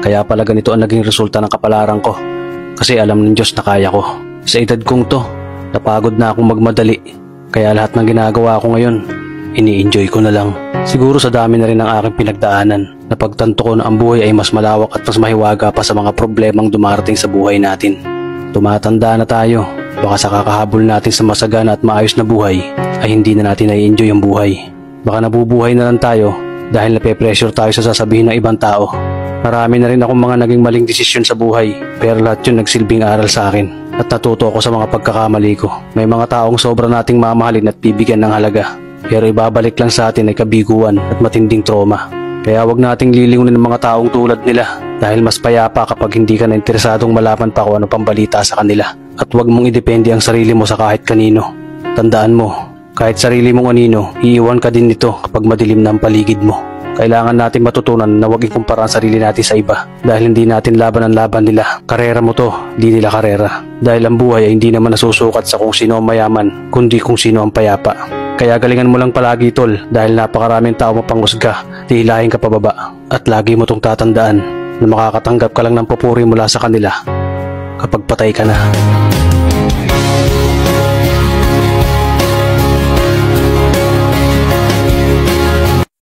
Kaya pala ganito ang naging resulta ng kapalaran ko. Kasi alam ng Diyos na kaya ko. Sa edad kong to, napagod na akong magmadali. Kaya lahat ng ginagawa ko ngayon, ini-enjoy ko na lang. Siguro sa dami na rin ng aking pinagdaanan, napagtanto ko na ang buhay ay mas malawak at mas mahiwaga pa sa mga problemang dumarating sa buhay natin. Tumatanda na tayo, baka sa kakahabol natin sa masagana at maayos na buhay, ay hindi na natin na-enjoy ang buhay. Baka nabubuhay na lang tayo dahil nape-pressure tayo sa sasabihin ng ibang tao. Marami na rin akong mga naging maling desisyon sa buhay, pero lahat yun nagsilbing aral sa akin at natuto ako sa mga pagkakamali ko. May mga taong sobra nating mamahalin at bibigyan ng halaga, pero ibabalik lang sa atin ay kabiguan at matinding trauma. Kaya wag nating lilingunin ng mga taong tulad nila dahil mas payapa kapag hindi ka na interesadong malaman pa kung ano pang balita sa kanila. At wag mong idepende ang sarili mo sa kahit kanino. Tandaan mo, kahit sarili mong anino, iiwan ka din nito kapag madilim na ang paligid mo. Kailangan natin matutunan na wag ikumpara ang sarili natin sa iba dahil hindi natin laban ang laban nila. Karera mo to, di nila karera. Dahil ang buhay ay hindi naman nasusukat sa kung sino ang mayaman, kundi kung sino ang payapa. Kaya galingan mo lang palagi tol dahil napakaraming tao mapanghusga, hihilahin ka pababa. At lagi mo tong tatandaan na makakatanggap ka lang ng papuri mula sa kanila kapag patay ka na.